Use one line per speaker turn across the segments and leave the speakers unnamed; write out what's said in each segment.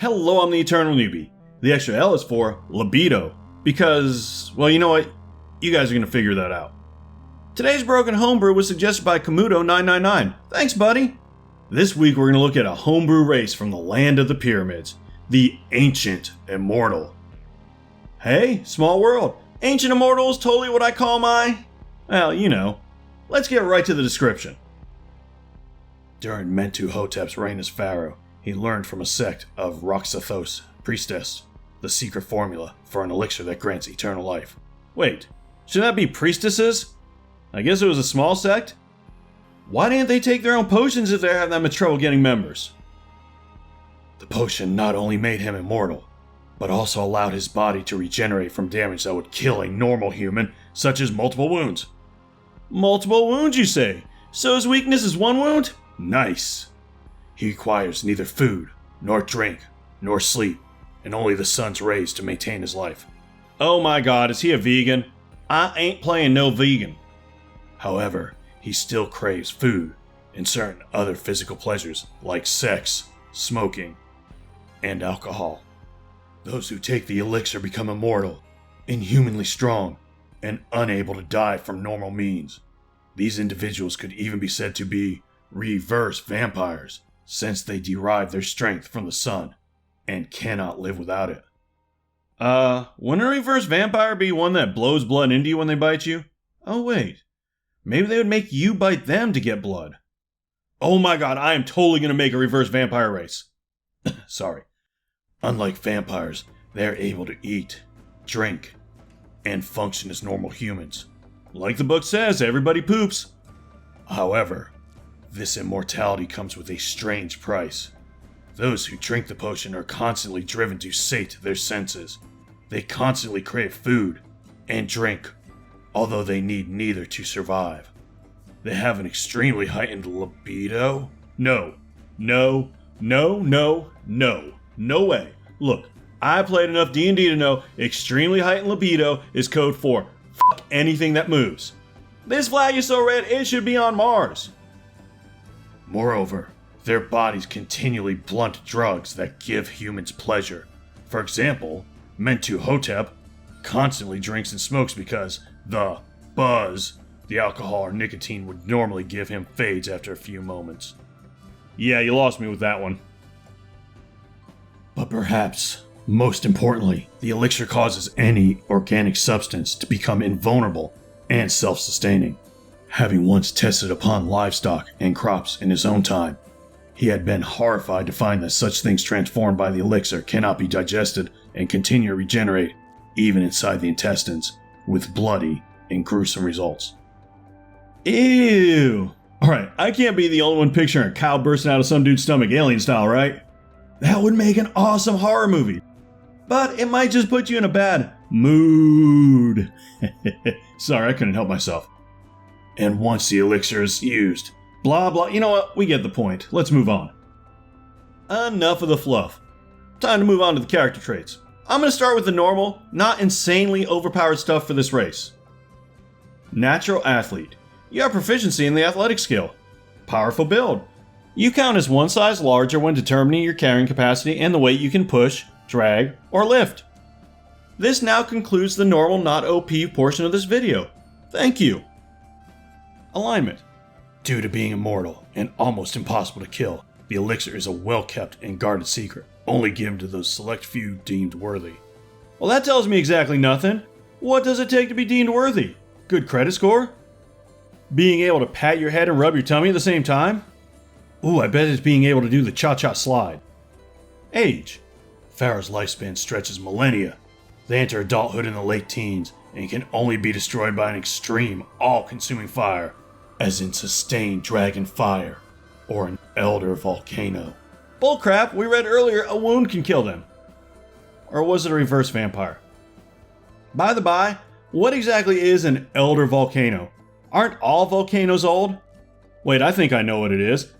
Hello, I'm the Eternal Newbie. The extra L is for libido, because, well, you know what? You guys are going to figure that out. Today's broken homebrew was suggested by Komodo999. Thanks, buddy! This week we're going to look at a homebrew race from the land of the pyramids, the Ancient Immortal. Hey, small world. Ancient Immortal is totally what I call my... well, you know. Let's get right to the description. During Mentuhotep's reign as pharaoh, he learned from a sect of Roxathos priestess the secret formula for an elixir that grants eternal life. Wait, shouldn't that be priestesses? I guess it was a small sect? Why didn't they take their own potions if they're having that much trouble getting members? The potion not only made him immortal, but also allowed his body to regenerate from damage that would kill a normal human, such as multiple wounds. Multiple wounds, you say? So his weakness is one wound? Nice. He requires neither food, nor drink, nor sleep, and only the sun's rays to maintain his life. Oh my god, is he a vegan? I ain't playing no vegan. However, he still craves food and certain other physical pleasures like sex, smoking, and alcohol. Those who take the elixir become immortal, inhumanly strong, and unable to die from normal means. These individuals could even be said to be reverse vampires, since they derive their strength from the sun and cannot live without it. Wouldn't a reverse vampire be one that blows blood into you when they bite you? Oh wait, maybe they would make you bite them to get blood. Oh my god, I am totally gonna make a reverse vampire race. Sorry. Unlike vampires, they are able to eat, drink, and function as normal humans. Like the book says, everybody poops. However, this immortality comes with a strange price. Those who drink the potion are constantly driven to sate their senses. They constantly crave food and drink, although they need neither to survive. They have an extremely heightened libido? No way. Look, I played enough D&D to know extremely heightened libido is code for fuck anything that moves. This flag is so red it should be on Mars. Moreover, their bodies continually blunt drugs that give humans pleasure. For example, Mentuhotep constantly drinks and smokes because the buzz the alcohol or nicotine would normally give him fades after a few moments. Yeah, you lost me with that one. But perhaps, most importantly, the elixir causes any organic substance to become invulnerable and self-sustaining. Having once tested upon livestock and crops in his own time, he had been horrified to find that such things transformed by the elixir cannot be digested and continue to regenerate, even inside the intestines, with bloody and gruesome results. Ew! Alright, I can't be the only one picturing a cow bursting out of some dude's stomach alien style, right? That would make an awesome horror movie. But it might just put you in a bad mood. Sorry, I couldn't help myself. And once the elixir is used, blah blah, you know what, we get the point. Let's move on. Enough of the fluff. Time to move on to the character traits. I'm going to start with the normal, not insanely overpowered stuff for this race. Natural athlete. You have proficiency in the athletic skill. Powerful build. You count as one size larger when determining your carrying capacity and the weight you can push, drag, or lift. This now concludes the normal not OP portion of this video. Thank you. Alignment. Due to being immortal and almost impossible to kill, the elixir is a well-kept and guarded secret, only given to those select few deemed worthy. Well, that tells me exactly nothing. What does it take to be deemed worthy? Good credit score? Being able to pat your head and rub your tummy at the same time? Ooh, I bet it's being able to do the cha-cha slide. Age. Pharaoh's lifespan stretches millennia. They enter adulthood in the late teens and can only be destroyed by an extreme, all-consuming fire, as in sustained dragon fire, or an elder volcano. Bullcrap, we read earlier a wound can kill them. Or was it a reverse vampire? By the by, what exactly is an elder volcano? Aren't all volcanoes old? Wait, I think I know what it is.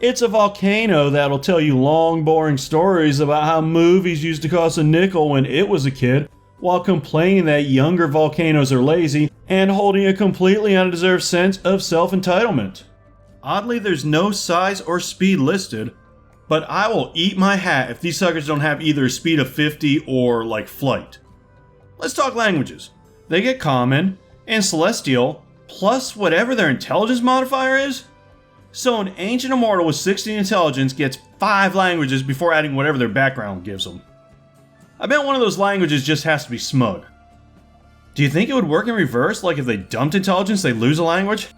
It's a volcano that'll tell you long, boring stories about how movies used to cost a nickel when it was a kid, while complaining that younger volcanoes are lazy and holding a completely undeserved sense of self-entitlement. Oddly, there's no size or speed listed. But I will eat my hat if these suckers don't have either a speed of 50 or, like, flight. Let's talk languages. They get Common and Celestial, plus whatever their intelligence modifier is. So an Ancient Immortal with 16 intelligence gets 5 languages before adding whatever their background gives them. I bet one of those languages just has to be smug. Do you think it would work in reverse, like if they dumped intelligence, they lose a language?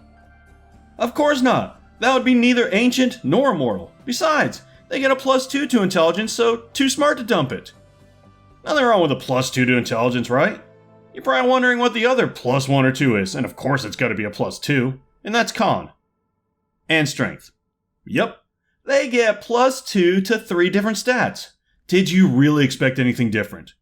Of course not. That would be neither ancient nor immortal. Besides, they get a +2 to intelligence, so too smart to dump it. Nothing wrong with a +2 to intelligence, right? You're probably wondering what the other +1 or 2 is, and of course it's gotta be a +2, and that's con. And strength. Yep, they get +2 to 3 different stats. Did you really expect anything different?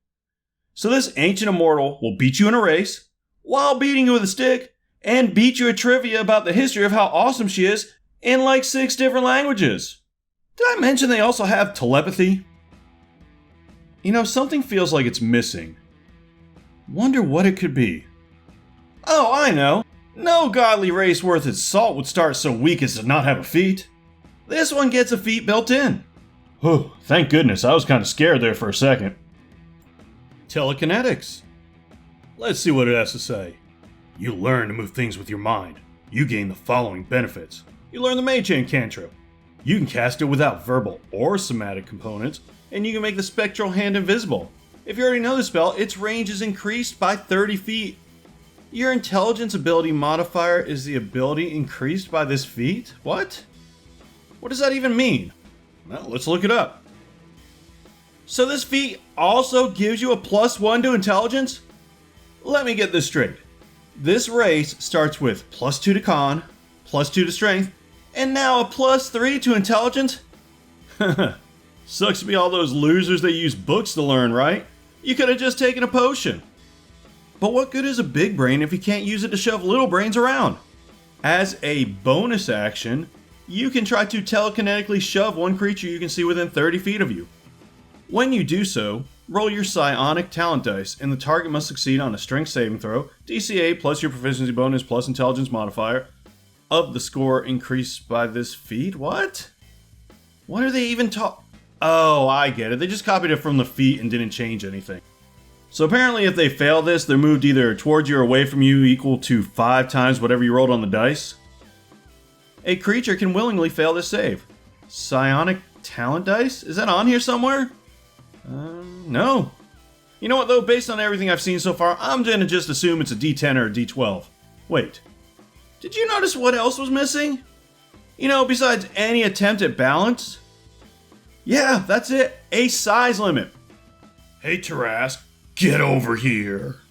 So this Ancient Immortal will beat you in a race, while beating you with a stick, and beat you at trivia about the history of how awesome she is in like 6 different languages. Did I mention they also have telepathy? You know, something feels like it's missing. Wonder what it could be. Oh, I know. No godly race worth its salt would start so weak as to not have a feat. This one gets a feat built in. Whew, thank goodness, I was kind of scared there for a second. Telekinetics. Let's see what it has to say. You learn to move things with your mind. You gain the following benefits. You learn the Mage Hand cantrip. You can cast it without verbal or somatic components, and you can make the spectral hand invisible. If you already know the spell, its range is increased by 30 feet. Your intelligence ability modifier is the ability increased by this feat? What? What does that even mean? Well, let's look it up. So this feat also gives you a +1 to intelligence? Let me get this straight. This race starts with +2 to con, +2 to strength, and now a +3 to intelligence? Sucks to be all those losers that use books to learn, right? You could have just taken a potion. But what good is a big brain if you can't use it to shove little brains around? As a bonus action, you can try to telekinetically shove one creature you can see within 30 feet of you. When you do so, roll your psionic talent dice, and the target must succeed on a strength saving throw, DCA plus your proficiency bonus plus intelligence modifier, of the score increased by this feat? What? What are they even Oh, I get it. They just copied it from the feat and didn't change anything. So apparently if they fail this, they're moved either towards you or away from you equal to 5 times whatever you rolled on the dice. A creature can willingly fail this save. Psionic talent dice? Is that on here somewhere? No. You know what though, based on everything I've seen so far, I'm gonna just assume it's a D10 or a D12. Wait. Did you notice what else was missing? You know, besides any attempt at balance? Yeah, that's it. A size limit. Hey Tarask, get over here.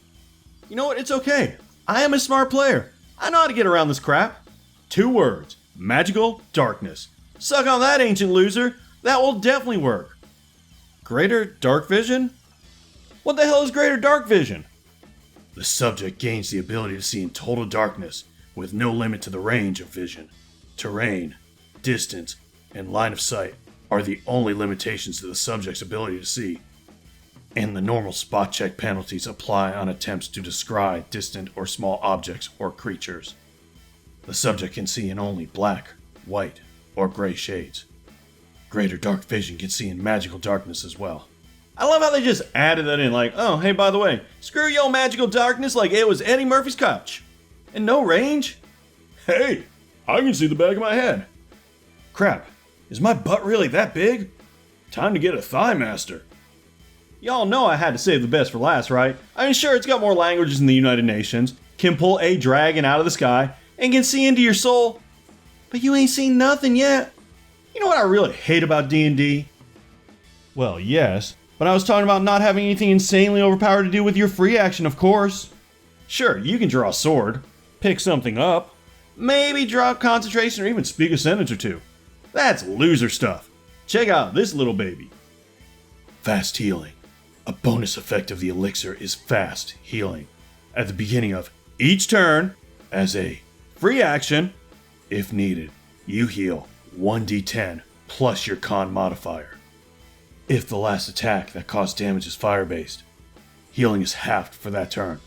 You know what? It's okay. I am a smart player. I know how to get around this crap. 2 words. Magical darkness. Suck on that, ancient loser. That will definitely work. Greater dark vision? What the hell is greater dark vision? The subject gains the ability to see in total darkness with no limit to the range of vision. Terrain, distance, and line of sight are the only limitations to the subject's ability to see, and the normal spot check penalties apply on attempts to descry distant or small objects or creatures. The subject can see in only black, white, or gray shades. Greater dark vision can see in magical darkness as well. I love how they just added that in, like, oh, hey, by the way, screw your magical darkness like it was Eddie Murphy's couch. And no range? Hey, I can see the back of my head. Crap, is my butt really that big? Time to get a Thigh Master. Y'all know I had to save the best for last, right? I mean, sure, it's got more languages than the United Nations, can pull a dragon out of the sky, and can see into your soul, but you ain't seen nothing yet. You know what I really hate about D&D? Well, yes, but I was talking about not having anything insanely overpowered to do with your free action, of course. Sure, you can draw a sword, pick something up, maybe drop concentration or even speak a sentence or two. That's loser stuff. Check out this little baby. Fast healing. A bonus effect of the elixir is fast healing. At the beginning of each turn, as a free action, if needed, you heal 1d10 plus your con modifier. If the last attack that caused damage is fire-based, healing is halved for that turn.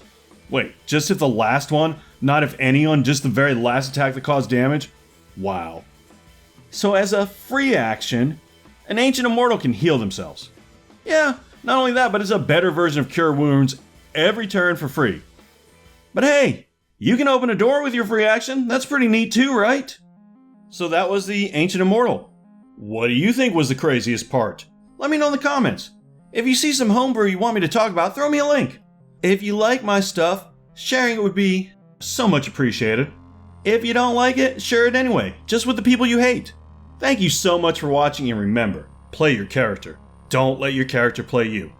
Wait, just if the last one? Not if any on just the very last attack that caused damage? Wow. So as a free action, An Ancient Immortal can heal themselves. Yeah, not only that, but it's a better version of Cure Wounds every turn for free. But hey, you can open a door with your free action. That's pretty neat too, right? So that was the Ancient Immortal. What do you think was the craziest part? Let me know in the comments. If you see some homebrew you want me to talk about, throw me a link. If you like my stuff, sharing it would be so much appreciated. If you don't like it, share it anyway, just with the people you hate. Thank you so much for watching, and remember, play your character. Don't let your character play you.